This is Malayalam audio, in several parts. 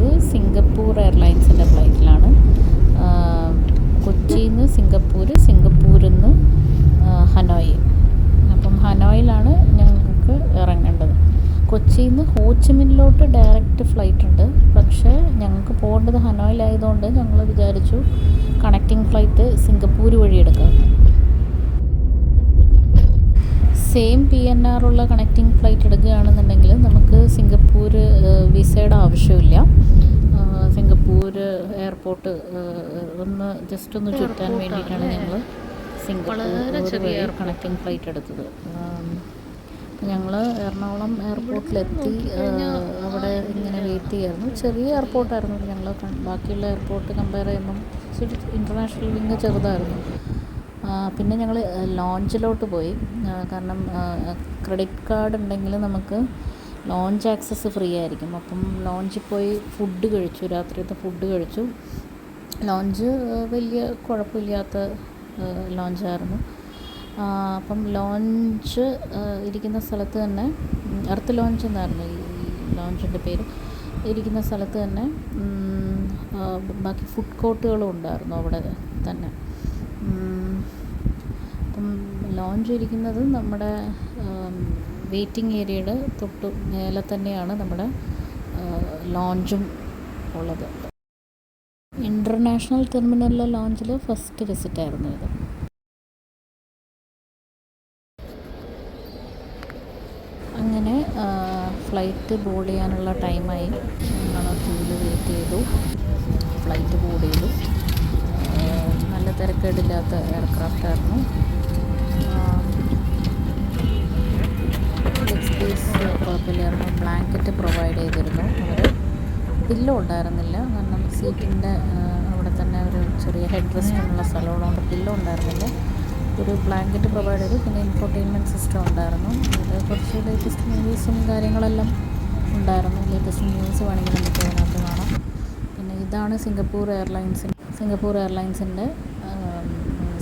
പോയത് സിംഗപ്പൂർ എയർലൈൻസിൻ്റെ ഫ്ലൈറ്റിലാണ്. കൊച്ചിയിൽ നിന്ന് സിംഗപ്പൂരിൽ നിന്ന് ഹനോയ്. അപ്പം ഹനോയിലാണ് ഞങ്ങൾക്ക് ഇറങ്ങേണ്ടത്. കൊച്ചിയിൽ നിന്ന് ഹോച്ചിമിനിലോട്ട് ഡയറക്റ്റ് ഫ്ലൈറ്റ് ഉണ്ട്. പക്ഷേ ഞങ്ങൾക്ക് പോകേണ്ടത് ഹനോയിലായതുകൊണ്ട് ഞങ്ങൾ വിചാരിച്ചു കണക്റ്റിംഗ് ഫ്ലൈറ്റ് സിംഗപ്പൂർ വഴി എടുക്കാം. സെയിം PNR ഉള്ള കണക്റ്റിംഗ് ഫ്ലൈറ്റ് എടുക്കുകയാണെന്നുണ്ടെങ്കിൽ നമുക്ക് സിംഗപ്പൂർ വിസയുടെ ആവശ്യമില്ല. സിംഗപ്പൂർ എയർപോർട്ട് ജസ്റ്റ് ഒന്ന് ചുറ്റാൻ വേണ്ടിയിട്ടാണ് ഞങ്ങൾ സിംഗപ്പൂർ വഴി കണക്റ്റിംഗ് ഫ്ലൈറ്റ് എടുത്തത്. ഞങ്ങൾ എറണാകുളം എയർപോർട്ടിലെത്തി. അവിടെ ഇങ്ങനെ വെയിറ്റ് ചെയ്യായിരുന്നു. ചെറിയ എയർപോർട്ടായിരുന്നു. ഞങ്ങൾ ബാക്കിയുള്ള എയർപോർട്ട് കമ്പയർ ചെയ്യുമ്പം ഇൻ്റർനാഷണൽ വിങ് ചെറുതായിരുന്നു. പിന്നെ ഞങ്ങൾ ലോഞ്ചിലോട്ട് പോയി. കാരണം ക്രെഡിറ്റ് കാർഡ് ഉണ്ടെങ്കിൽ നമുക്ക് ലോഞ്ച് ആക്സസ് ഫ്രീ ആയിരിക്കും. അപ്പം ലോഞ്ചിൽ പോയി ഫുഡ് കഴിച്ചു. രാത്രിയത്തെ ഫുഡ് കഴിച്ചു. ലോഞ്ച് വലിയ കുഴപ്പമില്ലാത്ത ലോഞ്ചായിരുന്നു. അപ്പം ലോഞ്ച് ഇരിക്കുന്ന സ്ഥലത്ത് തന്നെ എർത്ത് ലോഞ്ച് എന്നായിരുന്നു ഈ ലോഞ്ചിൻ്റെ പേര്. ഇരിക്കുന്ന സ്ഥലത്ത് തന്നെ ബാക്കി ഫുഡ് കോർട്ടുകളും ഉണ്ടായിരുന്നു അവിടെ തന്നെ. അപ്പം ലോഞ്ച് ഇരിക്കുന്നത് നമ്മുടെ വെയിറ്റിംഗ് ഏരിയയുടെ തൊട്ട് മേലെ തന്നെയാണ് നമ്മുടെ ലോഞ്ചും ഉള്ളത്. ഇൻ്റർനാഷണൽ ടെർമിനലിലെ ലോഞ്ചിൽ ഫസ്റ്റ് വിസിറ്റായിരുന്നു ഇത്. അങ്ങനെ ഫ്ലൈറ്റ് ബോർഡ് ചെയ്യാനുള്ള ടൈമായി. ഞങ്ങൾ ക്യൂവിൽ വെയിറ്റ് ചെയ്തു. ഫ്ലൈറ്റ് ബോർഡ് ചെയ്തു. നല്ല തിരക്കേടില്ലാത്ത എയർക്രാഫ്റ്റായിരുന്നു. സ്പേസ് കുഴപ്പമില്ലായിരുന്നു. ബ്ലാങ്കറ്റ് പ്രൊവൈഡ് ചെയ്തിരുന്നു അവർ. പില്ലോ ഉണ്ടായിരുന്നില്ല. കാരണം സീറ്റിൻ്റെ അവിടെ തന്നെ ഒരു ചെറിയ ഹെഡ് റെസ്റ്റിനുള്ള സ്ഥലമുള്ളതുകൊണ്ട് പില്ലോ ഉണ്ടായിരുന്നില്ല. ഒരു ബ്ലാങ്കറ്റ് പ്രൊവൈഡ് ചെയ്തു. പിന്നെ ഇൻഫോർടൈൻമെൻറ്റ് സിസ്റ്റം ഉണ്ടായിരുന്നു. അത് കുറച്ച് ലേറ്റസ്റ്റ് മൂവീസും കാര്യങ്ങളെല്ലാം ഉണ്ടായിരുന്നു. ലേറ്റസ്റ്റ് ന്യൂസ് വേണമെങ്കിൽ നമുക്ക് അതിനകത്ത് കാണാം. പിന്നെ ഇതാണ് സിംഗപ്പൂർ എയർലൈൻസിൻ്റെ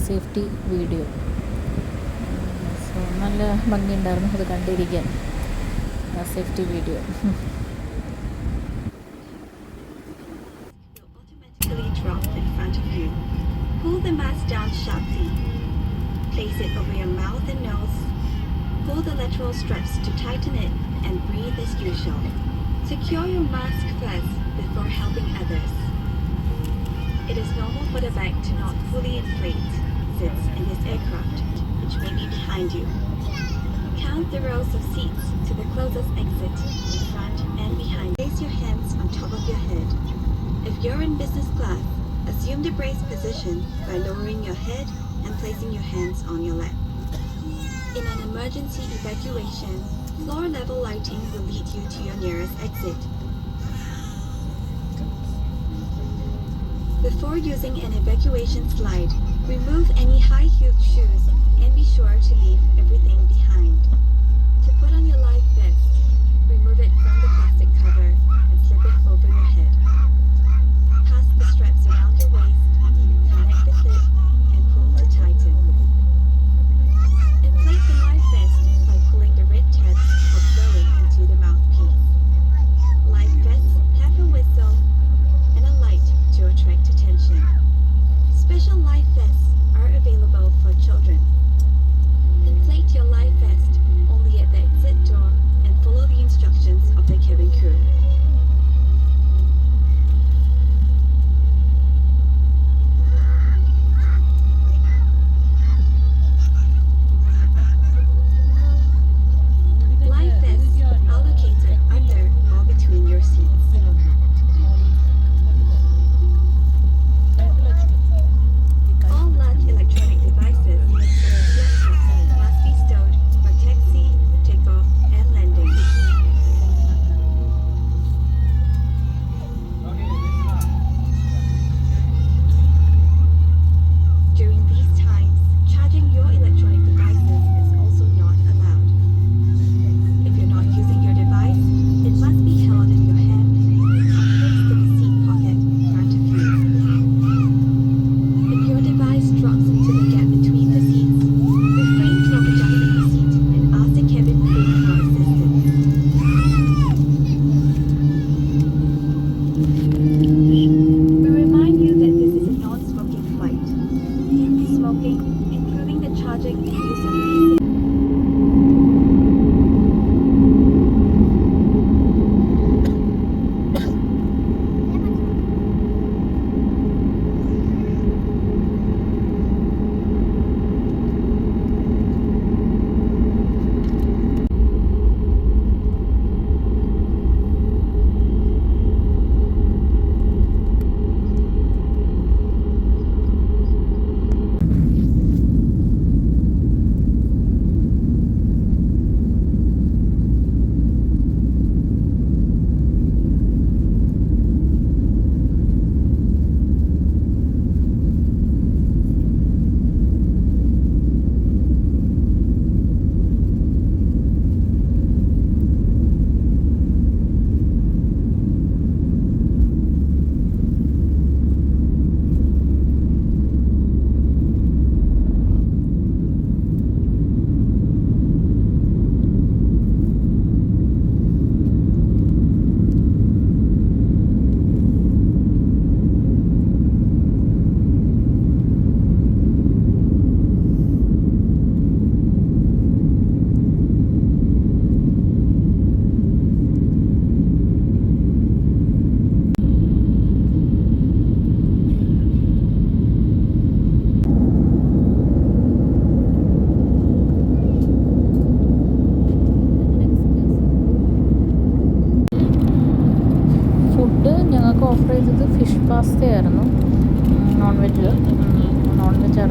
സേഫ്റ്റി വീഡിയോ. സോ നല്ല ഭംഗിയുണ്ടായിരുന്നു അത് കണ്ടിരിക്കാൻ, safety video. Pull the mask down sharply. Place it over your mouth and nose. Pull the lateral straps to tighten it and breathe as usual. Secure your mask first before helping others. It is normal for the bag to not fully inflate since in this aircraft, which may be behind you. Count the rows of seats to the closest exit in front and behind. Place your hands on top of your head. If you're in business class, assume the brace position by lowering your head and placing your hands on your lap. In an emergency evacuation, floor level lighting will lead you to your nearest exit. Before using an evacuation slide, remove any high-heeled shoes and be sure to leave everything behind. To put on your life vest, remove it from the plastic cover and slip it over your head. Pass the straps around your waist, connect the clip, and pull to tighten. Inflate the life vest by pulling the red tabs or blowing into the mouthpiece. Life vests have a whistle and a light to attract attention. Special life vests are available for children. Inflate your life vest only at the exit door and follow the instructions of the cabin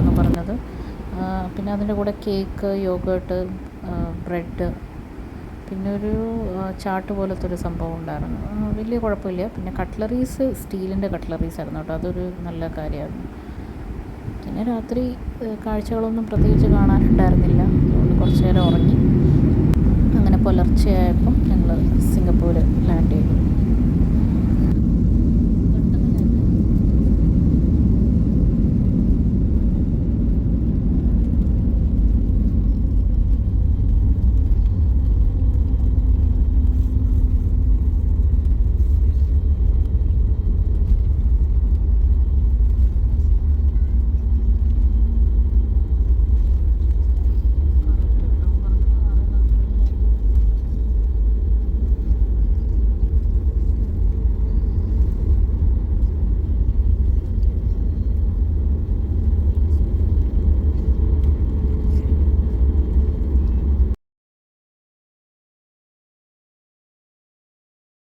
എന്നായിരുന്നു പറഞ്ഞത്. പിന്നെ അതിൻ്റെ കൂടെ കേക്ക്, യോഗേർട്ട്, ബ്രെഡ്, പിന്നെ ഒരു ചാട്ട് പോലത്തെ ഒരു സംഭവം ഉണ്ടായിരുന്നു. വലിയ കുഴപ്പമില്ല. പിന്നെ കട്ട്ലറീസ് സ്റ്റീലിൻ്റെ കട്ട്ലറീസ് ആയിരുന്നു കേട്ടോ, അതൊരു നല്ല കാര്യമായിരുന്നു. പിന്നെ രാത്രി കാഴ്ചകളൊന്നും പ്രത്യേകിച്ച് കാണാനുണ്ടായിരുന്നില്ല, അതുകൊണ്ട് കുറച്ച് നേരം ഉറങ്ങി. അങ്ങനെ പുലർച്ചെയായപ്പം ഞങ്ങൾ സിംഗപ്പൂർ ലാൻഡ് ചെയ്തു.